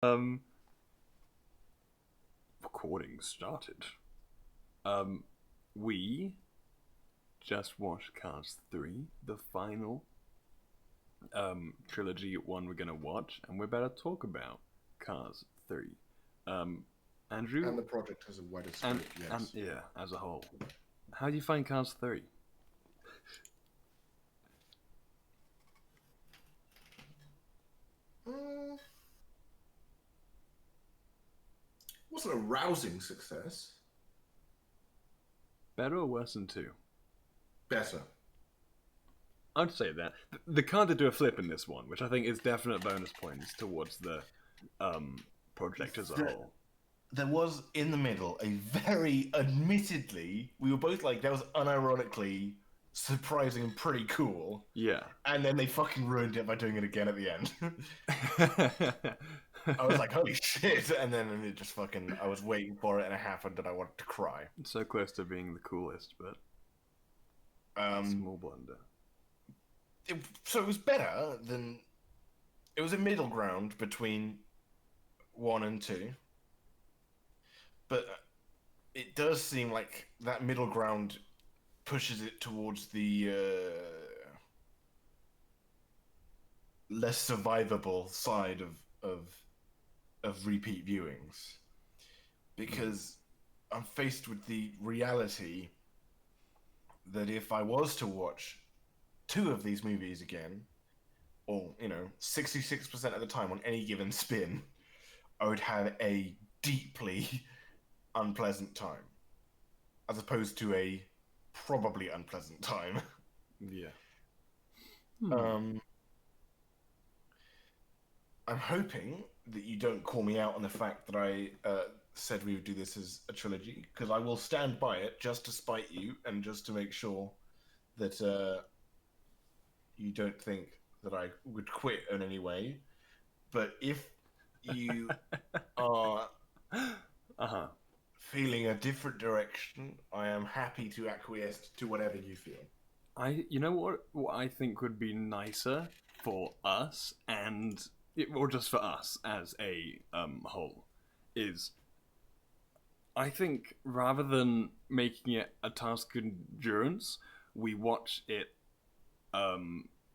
Um, Recording started. Um, we just watched Cars 3, the final trilogy one we're gonna watch, and we're about to talk about Cars 3. Um, Andrew, And the project has a wider and scope, and yes. yeah, as a whole, how do you find Cars 3? Mm, wasn't a rousing success. Better or worse than 2? Better. I'd say that. The car did do a flip in this one, which I think is definite bonus points towards the project as a The, whole. there was in the middle a very admittedly, we were both like, that was unironically surprising and pretty cool. Yeah. And then they fucking ruined it by doing it again at the end. I was like, holy shit. And then it just fucking, I was waiting for it and it happened and I wanted to cry. So close to being the coolest, but small blunder. So it was better than, it was a middle ground between 1 and 2. But it does seem like that middle ground pushes it towards the less survivable side of repeat viewings, because I'm faced with the reality that if I was to watch 2 of these movies again, or 66% of the time on any given spin, I would have a deeply unpleasant time, as opposed to a probably unpleasant time. Yeah. Um, I'm hoping that you don't call me out on the fact that I said we would do this as a trilogy, because I will stand by it just to spite you and just to make sure that you don't think that I would quit in any way. But if you are Uh-huh. feeling a different direction, I am happy to acquiesce to whatever you feel. You know what I think would be nicer for us or just for us as a whole is I think rather than making it a task of endurance, we watch it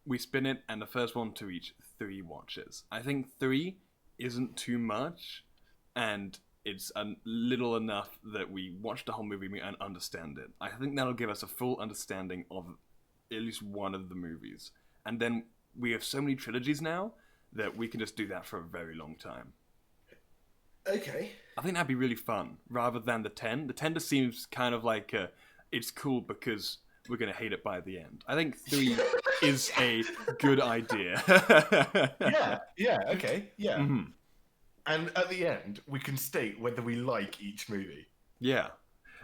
we spin it and the first one to each 3 watches. I think 3 isn't too much and it's a little enough that we watch the whole movie and understand it. I think that'll give us a full understanding of at least one of the movies. And then we have so many trilogies now that we can just do that for a very long time. Okay. I think that'd be really fun rather than the 10. The 10 just seems kind of like it's cool because we're going to hate it by the end. I think 3 is a good idea. Yeah, okay, yeah. Mm-hmm. And at the end, we can state whether we like each movie. Yeah.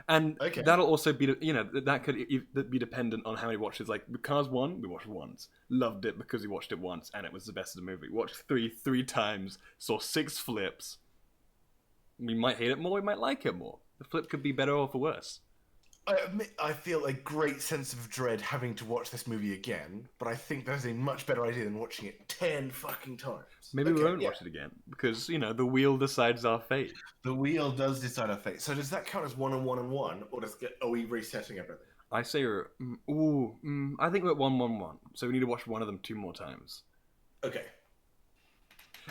And Okay. that'll also be, that could be dependent on how many watches. Like, Cars 1, we watched once. Loved it because we watched it once and it was the best of the movie. Watched 3 times, saw 6 flips. We might hate it more, we might like it more. The flip could be better or for worse. I admit I feel a great sense of dread having to watch this movie again, but I think that's a much better idea than watching it 10 fucking times. Maybe we Okay, won't yeah. watch it again because, the wheel decides our fate. The wheel does decide our fate. So does that count as 1 and 1 and 1, or are we resetting everything? I say, I think we're at 1-1-1, so we need to watch one of them 2 more times. Okay.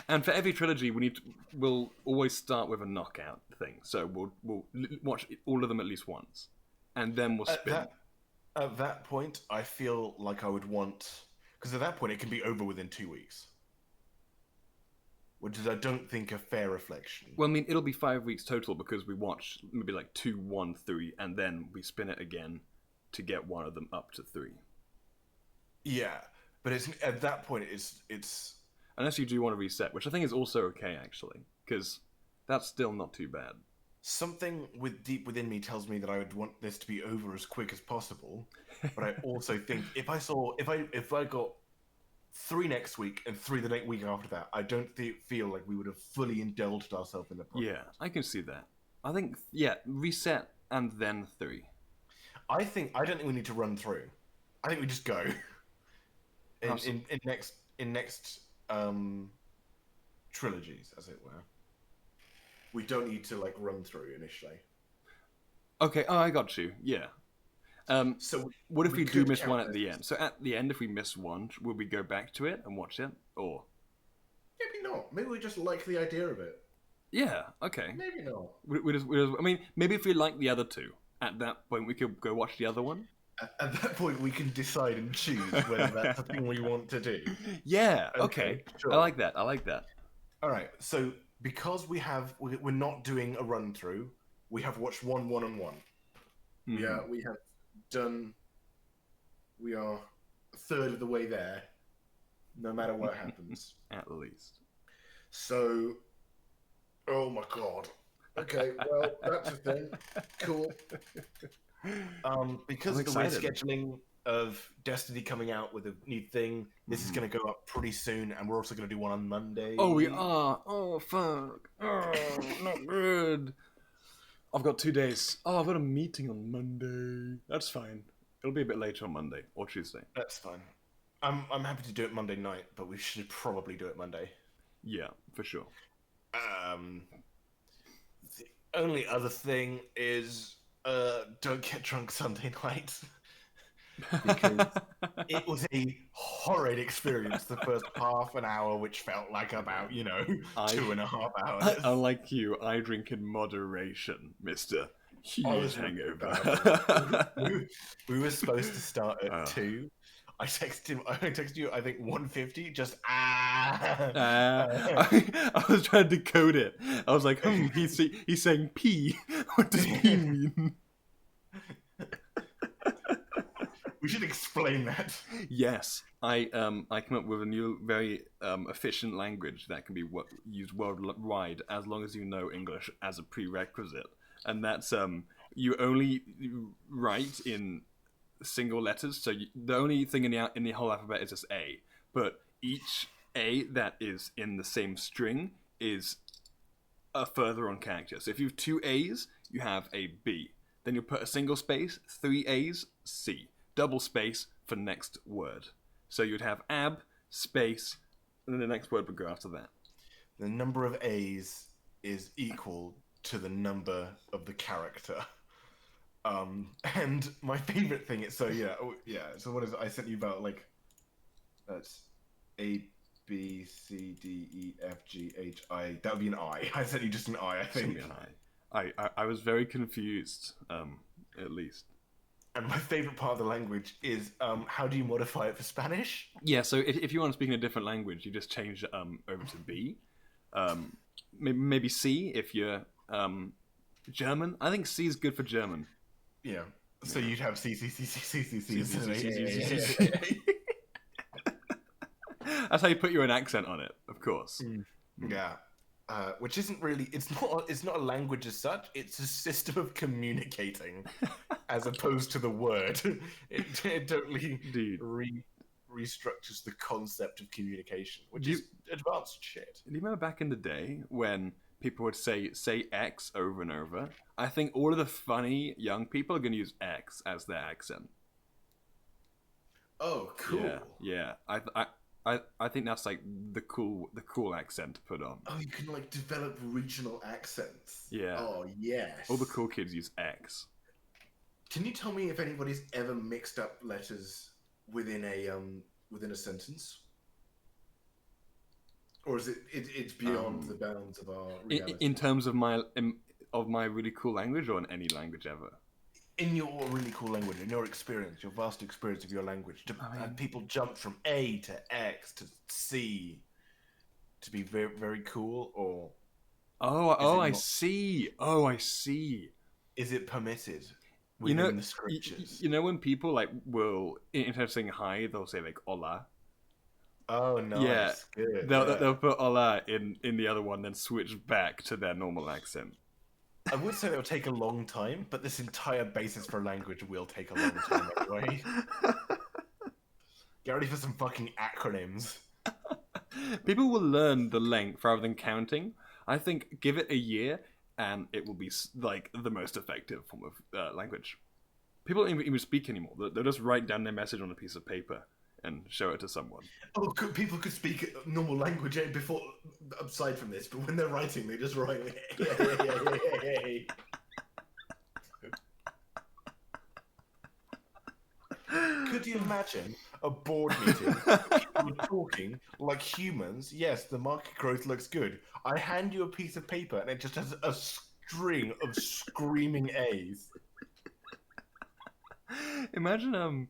And for every trilogy, we'll always start with a knockout thing. So we'll watch all of them at least once, and then we'll spin. At that point, I feel like I would want, because at that point it can be over within 2 weeks, which is I don't think a fair reflection. Well, I mean, it'll be 5 weeks total because we watch maybe like 2, 1, 3, and then we spin it again to get one of them up to 3. Yeah, but it's at that point it's Unless you do want to reset, which I think is also okay actually, because that's still not too bad. something deep within me tells me that I would want this to be over as quick as possible. But I also think if I got 3 next week and 3 the next week after that, I don't feel like we would have fully indulged ourselves in the project. Yeah, I can see that. I think reset and then 3. I don't think we need to run through. I think we just go in next trilogies, as it were. We don't need to like run through initially. Okay, oh, I got you. Yeah. So What if we do could miss count one at this. the end? So at the end, if we miss one, will we go back to it and watch it? Or Maybe not. Maybe we just like the idea of it. yeah, okay. Maybe not. I mean, maybe if we like the other two, at that point we could go watch the other one. At that point, we can decide and choose whether that's the thing we want to do. Yeah. Okay. Okay, sure. I like that. I like that. All right. So because we're not doing a run through, we have watched one and one. Mhm. Yeah, we have done. We are a third of the way there. No matter what happens. At least. So, oh my god. Okay, well that's a thing. Cool. Because I'm of the weird excited. scheduling of Destiny coming out with a new thing, this is going to go up pretty soon, and we're also going to do one on Monday. Oh, we are. Oh, fuck. Oh, not good. I've got 2 days. Oh, I've got a meeting on Monday. That's fine. It'll be a bit later on Monday or Tuesday. That's fine. I'm happy to do it Monday night, but we should probably do it Monday. Yeah, for sure. The only other thing is don't get drunk Sunday night. Because it was a horrid experience the first half an hour, which felt like about, 2.5 hours. Unlike you, I drink in moderation, Mister. Huge hangover. we were supposed to start at Oh. 2. I texted you, I think 1:50, just I was trying to decode it. I was like, he's saying P. What does P mean? We should explain that. Yes, I came up with a new, very efficient language that can be used worldwide as long as you know English as a prerequisite, and that's you only write in single letters. So the only thing in the whole alphabet is just A, but each A that is in the same string is a further on character. So if you have 2 A's, you have a B. Then you put a single space, 3 A's, C. Double space for next word. So you'd have ab, space, and then the next word would go after that. The number of A's is equal to the number of the character. And my favorite thing is, so what is it? I sent you about, like, that's A, B, C, D, E, F, G, H, I. That would be an I. I sent you just an I think. I was very confused, at least. And my favorite part of the language is how do you modify it for Spanish? Yeah, so if you want to speak in a different language, you just change over to B. Maybe C if you're German. I think C is good for German. Yeah. So you'd have C, C, C, C, C, C, C. That's how you put your own accent on it, of course. Yeah. Which isn't really, it's not a language as such, it's a system of communicating as opposed to the word. It totally restructures the concept of communication, which is advanced shit. Do you remember back in the day when people would say X over and over? I think all of the funny young people are going to use X as their accent. Oh, cool. Yeah. I think that's like the cool accent to put on. Oh, you can like develop regional accents. Yeah. Oh, yes. All the cool kids use X. Can you tell me if anybody's ever mixed up letters within a sentence? Or is it's beyond the bounds of our reality? In terms of my really cool language, or in any language ever? In your really cool language, in your experience, your vast experience of your language, have people jump from A to X to C to be very, very cool, or I see. Oh, I see. Is it permitted within the scriptures? You know when people like will, instead of saying hi, they'll say like hola. Oh, nice. Yeah, good. They'll put hola in the other one, then switch back to their normal accent. I would say that would take a long time, but this entire basis for language will take a long time anyway. Get ready for some fucking acronyms. People will learn the length rather than counting. I think give it a year, and it will be like the most effective form of language. People don't even speak anymore. They'll just write down their message on a piece of paper and show it to someone. Oh, people could speak normal language before, aside from this, but when they're writing, they just write. Hey. Could you imagine a board meeting? People talking like humans. Yes, the market growth looks good. I hand you a piece of paper and it just has a string of screaming A's. Imagine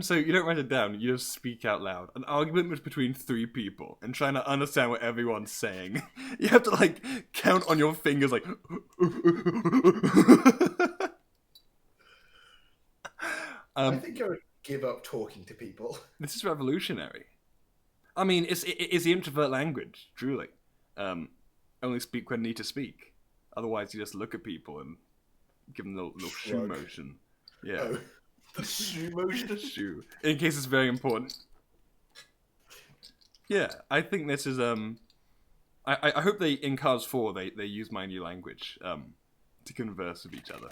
so you don't write it down, you just speak out loud. An argument was between three people and trying to understand what everyone's saying. You have to like count on your fingers like I think I would give up talking to people. This is revolutionary. I mean, it's the introvert language, truly. Only speak when need to speak. Otherwise, you just look at people and give them the little shoe motion. Yeah. Oh, the shoe motion. Shoe. In case it's very important. Yeah, I think this is I hope they in Cars 4 they use my new language to converse with each other.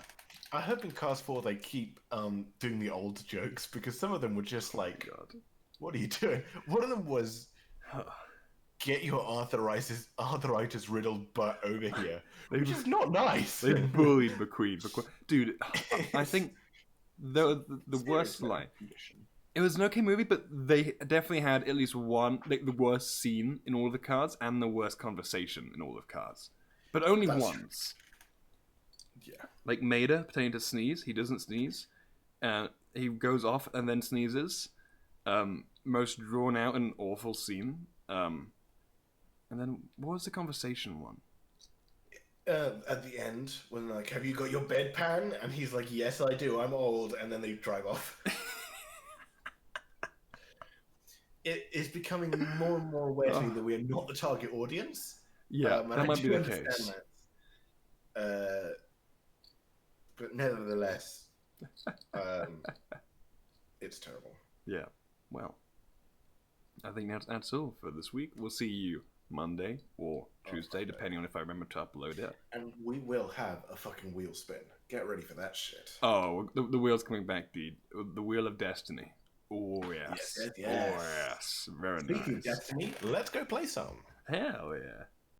I hope in Cars 4 they keep doing the old jokes, because some of them were just like, God. what are you doing? One of them was, get your arthritis riddled butt over here, which is not nice. They bullied McQueen. Dude, I think the worst line. It was an okay movie, but they definitely had at least one, like the worst scene in all of the Cars and the worst conversation in all of Cars. But only once. Yeah. Like Mater pretending to sneeze. He doesn't sneeze. He goes off and then sneezes. Most drawn out and awful scene. And then what was the conversation one? At the end, when like, have you got your bedpan? And he's like, yes, I do. I'm old. And then they drive off. It is becoming more and more aware to me that we are not the target audience. Yeah, that might be the understand case. That. But nevertheless, it's terrible. Yeah, well, I think that's all for this week. We'll see you Monday or Tuesday, depending on if I remember to upload it. And we will have a fucking wheel spin. Get ready for that shit. Oh, the wheel's coming back, dude. The Wheel of Destiny. Oh, yes. Yes. Oh, yes. Very Speaking nice. of Destiny, Let's go play some. Hell yeah.